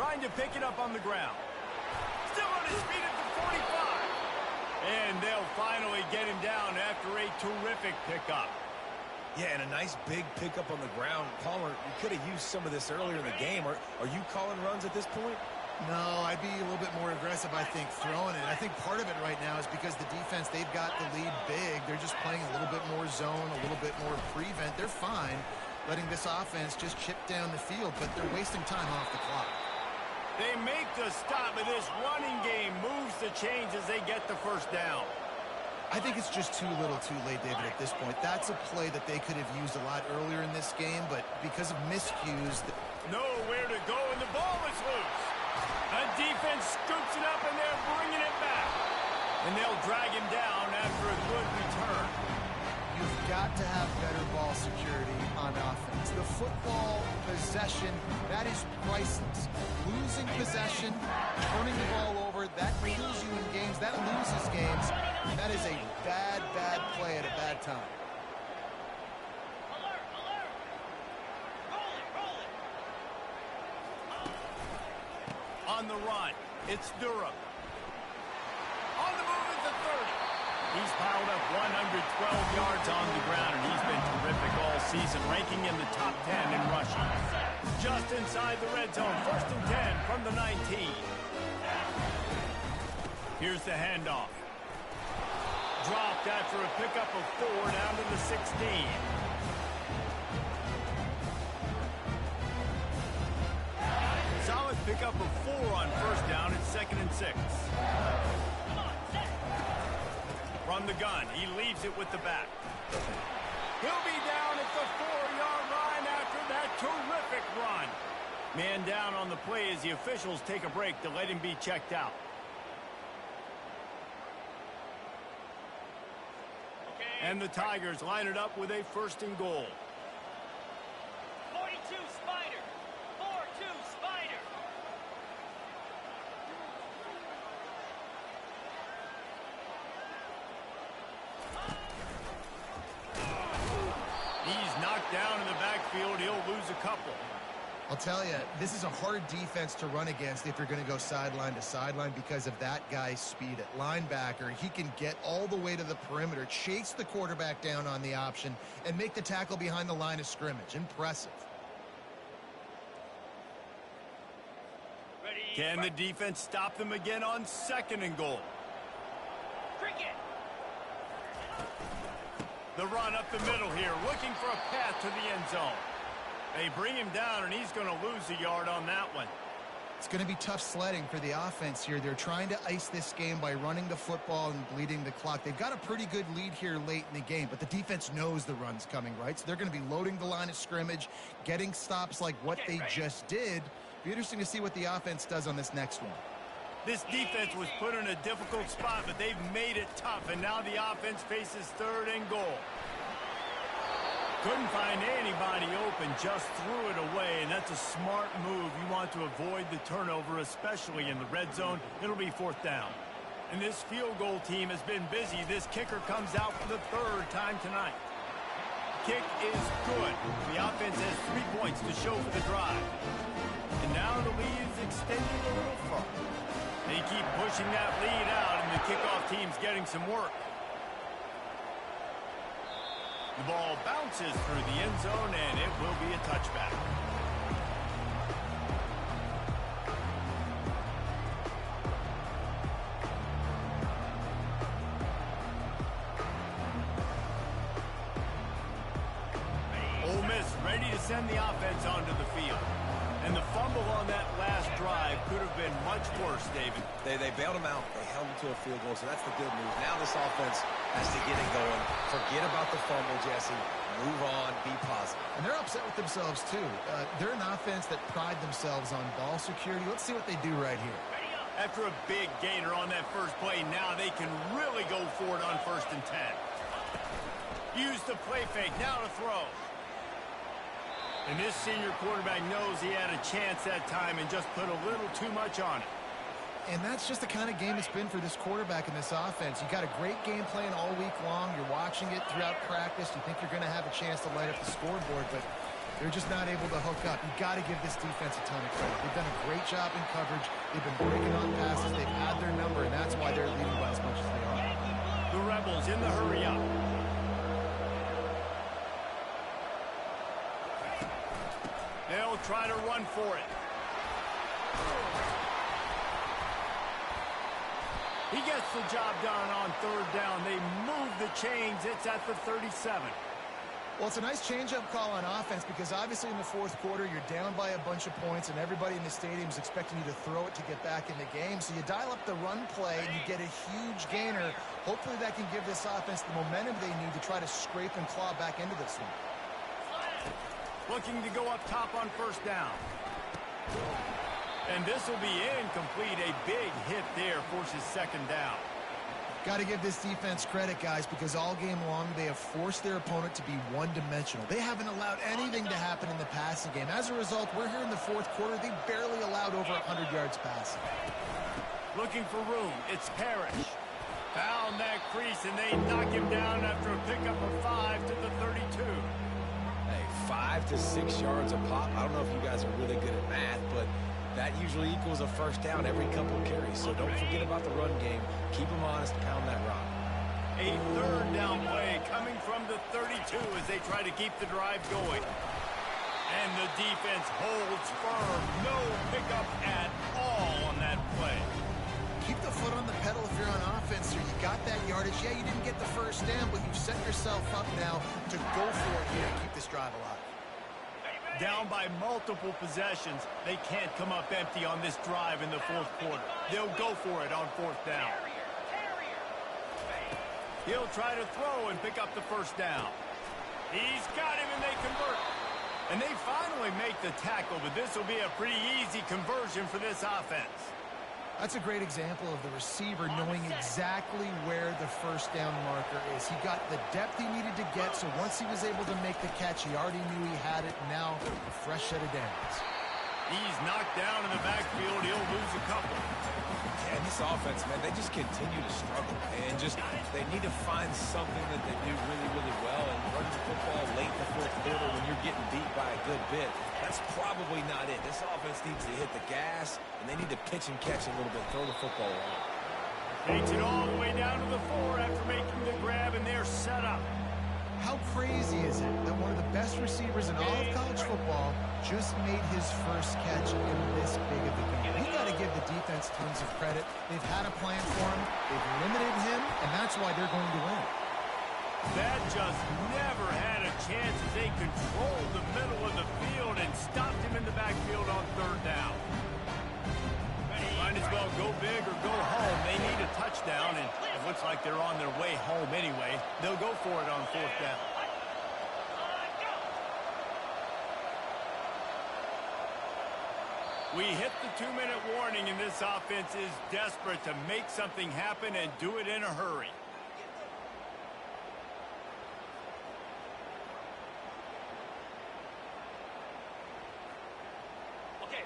Trying to pick it up on the ground. Still on his feet at the 45. And they'll finally get him down after a terrific pickup. Yeah, and a nice big pickup on the ground. Palmer, you could have used some of this earlier in the game. Are you calling runs at this point? No, I'd be a little bit more aggressive, I think, throwing it. I think part of it right now is because the defense, they've got the lead big. They're just playing a little bit more zone, a little bit more prevent. They're fine letting this offense just chip down the field, but they're wasting time off the clock. They make the stop, but this running game moves the chains as they get the first down. I think it's just too little too late, David, at this point. That's a play that they could have used a lot earlier in this game, but because of miscues... Nowhere to go, and the ball is loose. A defense scoops it up, and they're bringing it back. And they'll drag him down after a good return. You've got to have better ball security on offense. The football possession, that is priceless. Losing possession, turning the ball over, that kills you in games. That loses games. That is a bad, bad play at a bad time. Alert, alert. Roll it, roll it. On the run, it's Durham. On the move at the 30. He's piled up 112 yards on the ground, and he's been terrific all season, ranking in the top 10 in rushing. Just inside the red zone, 1st and 10 from the 19. Here's the handoff. Dropped after a pickup of 4 down to the 16. Solid pickup of 4 on first down. It's 2nd and 6. From the gun, he leaves it with the back. He'll be down at the 4-yard line after that terrific run. Man down on the play as the officials take a break to let him be checked out. And the Tigers line it up with a 1st and goal. 42 Spider. 4-2 Spider. He's knocked down in the backfield. He'll lose a couple. I'll tell you, this is a hard defense to run against if you're going to go sideline to sideline because of that guy's speed at linebacker. He can get all the way to the perimeter, chase the quarterback down on the option, and make the tackle behind the line of scrimmage. Impressive. Ready. Can the defense stop them again on 2nd and goal? Cricket. The run up the middle here, looking for a path to the end zone. They bring him down, and he's going to lose a yard on that one. It's going to be tough sledding for the offense here. They're trying to ice this game by running the football and bleeding the clock. They've got a pretty good lead here late in the game, but the defense knows the run's coming, right? So they're going to be loading the line of scrimmage, getting stops like what they just did. Be interesting to see what the offense does on this next one. This defense was put in a difficult spot, but they've made it tough, and now the offense faces 3rd and goal. Couldn't find anybody open, just threw it away, and that's a smart move. You want to avoid the turnover, especially in the red zone. It'll be 4th down. And this field goal team has been busy. This kicker comes out for the 3rd time tonight. Kick is good. The offense has 3 points to show for the drive. And now the lead is extending a little further. They keep pushing that lead out, and the kickoff team's getting some work. The ball bounces through the end zone, and it will be a touchback. Ole Miss ready to send the offense onto the field. And the fumble on that last drive could have been much worse, David. They bailed him out. They held him to a field goal, so that's the good news. Now this offense has to get it going. Forget about the fumble, Jesse. Move on. Be positive. And they're upset with themselves, too. They're an offense that pride themselves on ball security. Let's see what they do right here. After a big gainer on that first play, now they can really go for it on 1st and 10. Use the play fake. Now to throw. And this senior quarterback knows he had a chance that time and just put a little too much on it. And that's just the kind of game it's been for this quarterback and this offense. You got a great game plan all week long. You're watching it throughout practice. You think you're going to have a chance to light up the scoreboard, but they're just not able to hook up. You got to give this defense a ton of credit. They've done a great job in coverage. They've been breaking on passes. They've had their number, and that's why they're leading by as much as they are. The Rebels in the hurry up. They'll try to run for it. He gets the job done on 3rd down. They move the chains. It's at the 37. Well, it's a nice change-up call on offense because obviously in the 4th quarter, you're down by a bunch of points, and everybody in the stadium is expecting you to throw it to get back in the game. So you dial up the run play, and you get a huge gainer. Hopefully that can give this offense the momentum they need to try to scrape and claw back into this one. Looking to go up top on 1st down. And this will be incomplete. A big hit there forces 2nd down. Got to give this defense credit, guys, because all game long they have forced their opponent to be one-dimensional. They haven't allowed anything to happen in the passing game. As a result, we're here in the 4th quarter. They barely allowed over 100 yards passing. Looking for room. It's Parrish. Found that crease, and they knock him down after a pickup of 5 to the 32. Hey, 5 to 6 yards a pop. I don't know if you guys are really good at math, but that usually equals a 1st down every couple carries. So don't forget about the run game. Keep them honest, pound that rock. A 3rd down play coming from the 32 as they try to keep the drive going. And the defense holds firm. No pickup at all on that play. Keep the foot on the pedal if you're on offense here. You got that yardage. Yeah, you didn't get the 1st down, but you've set yourself up now to go for it here and keep this drive alive. Down by multiple possessions. They can't come up empty on this drive in the 4th quarter. They'll go for it on 4th down. He'll try to throw and pick up the 1st down. He's got him, and they convert. And they finally make the tackle, but this will be a pretty easy conversion for this offense. That's a great example of the receiver knowing exactly where the 1st down marker is. He got the depth he needed to get, so once he was able to make the catch, he already knew he had it. Now, a fresh set of downs. He's knocked down in the backfield. He'll lose a couple. And this offense, man, they just continue to struggle. And they need to find something that they do really, really well. And running the football late in the 4th quarter when you're getting beat by a good bit, that's probably not it. This offense needs to hit the gas, and they need to pitch and catch a little bit, throw the football around. Takes it all the way down to the 4 after making the grab, and they're set up. How crazy is it that one of the best receivers in all of college football just made his first catch in this big of a game? You got to give the defense tons of credit. They've had a plan for him. They've limited him, and that's why they're going to win. That just never had a chance as they controlled the middle of the field and stopped him in the backfield on third down. Might as well go big or go home. They need a touchdown, and it looks like they're on their way home anyway. They'll go for it on fourth down. We hit the 2-minute warning, and this offense is desperate to make something happen and do it in a hurry.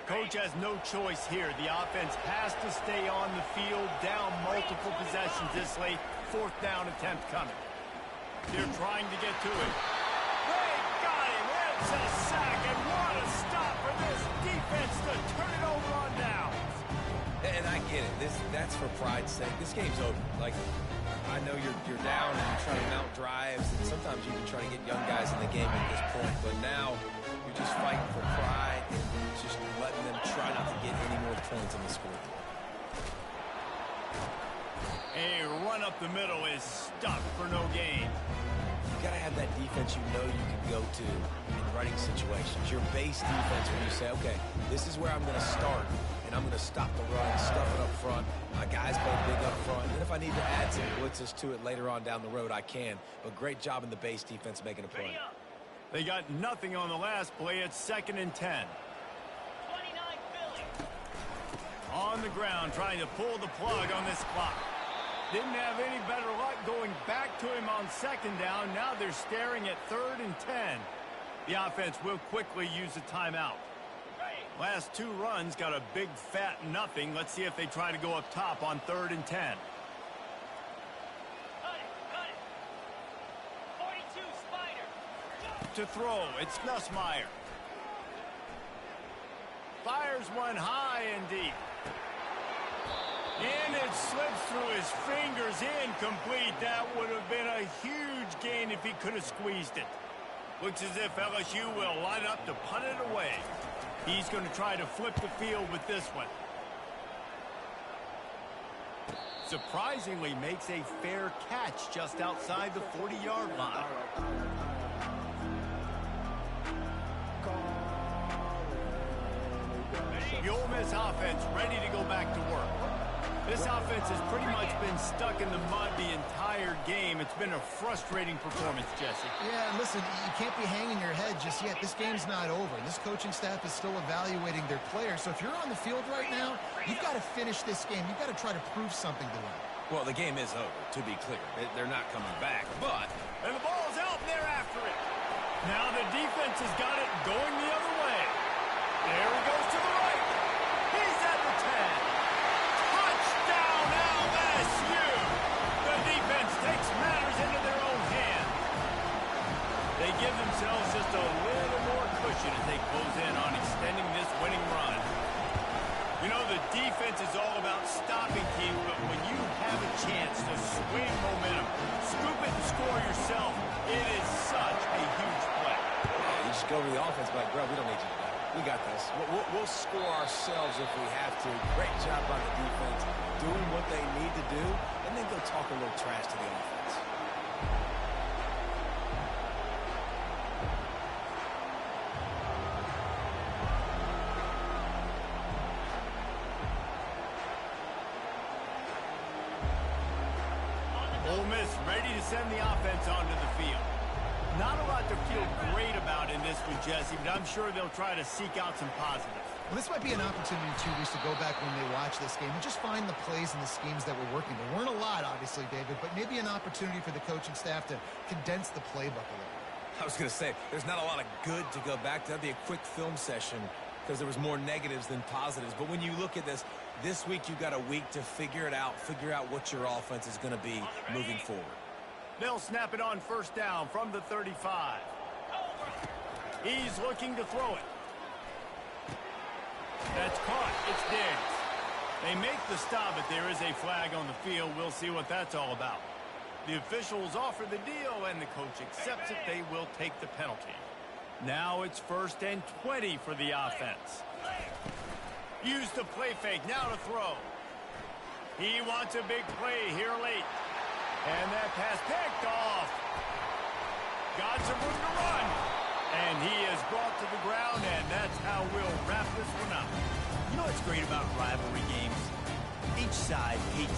Coach has no choice here. The offense has to stay on the field, down multiple possessions this late. Fourth down attempt coming. They're trying to get to it. They got him. It's a sack, and what a stop for this defense to turn it over on downs. And I get it. That's for pride's sake. This game's over. Like, I know you're down and you're trying to mount drives, and sometimes you can try to get young guys in the game at this point. But now you're just fighting for pride and just letting them try not to get any more points on the scoreboard. A run up the middle is stuck for no gain. You got to have that defense you know you can go to in running situations. Your base defense when you say, okay, this is where I'm going to start, and I'm going to stop the run, stuff it up front. My guys play big up front. And if I need to add some blitzes to it later on down the road, I can. But great job in the base defense making a play. They got nothing on the last play. It's 2nd and 10. On the ground, trying to pull the plug on this clock. Didn't have any better luck going back to him on 2nd down. Now they're staring at 3rd and 10. The offense will quickly use a timeout. Last 2 runs got a big fat nothing. Let's see if they try to go up top on 3rd and 10. Cut it. 42, Spider. To throw, it's Nussmeier. Fires one high and deep. And it slips through his fingers, incomplete. That would have been a huge gain if he could have squeezed it. Looks as if LSU will line up to punt it away. He's going to try to flip the field with this one. Surprisingly makes a fair catch just outside the 40-yard line. The Ole Miss offense ready to go back to work. This offense has pretty much been stuck in the mud the entire game. It's been a frustrating performance, Jesse. Yeah, and listen, you can't be hanging your head just yet. This game's not over. This coaching staff is still evaluating their players. So if you're on the field right now, you've got to finish this game. You've got to try to prove something to them. Well, the game is over, to be clear. They're not coming back, but... And the ball's out, and they're after it. Now the defense has got it going the other way. There he goes to the right. He's at the 10. Touchdown, LSU. The defense takes matters into their own hand. They give themselves just a little more cushion as they close in on extending this winning run. You know, the defense is all about stopping teams, but when you have a chance to swing momentum, scoop it and score yourself, it is such a huge play. You just go to the offense, like, bro, we don't need you to do that. We got this. We'll score ourselves if we have to. Great job by the defense, doing what they need to do, and then go talk a little trash to the offense. Ole Miss ready to send the offense onto the field. Not a lot to feel great about in this one, Jesse, but I'm sure they'll try to seek out some positives. Well, this might be an opportunity, too, Reese, to go back when they watch this game and just find the plays and the schemes that were working. There weren't a lot, obviously, David, but maybe an opportunity for the coaching staff to condense the playbook a little. I was going to say, there's not a lot of good to go back to. That'd be a quick film session because there was more negatives than positives. But when you look at this week you've got a week to figure it out, figure out what your offense is going to be moving forward. They'll snap it on 1st down from the 35. He's looking to throw it. That's caught. It's Diggs. They make the stop, but there is a flag on the field. We'll see what that's all about. The officials offer the deal, and the coach accepts it. They will take the penalty. Now it's 1st and 20 for the offense. Use the play fake, now to throw. He wants a big play here late. And that pass picked off. Got some room to run. And he is brought to the ground, and that's how we'll wrap this one up. You know what's great about rivalry games? Each side hates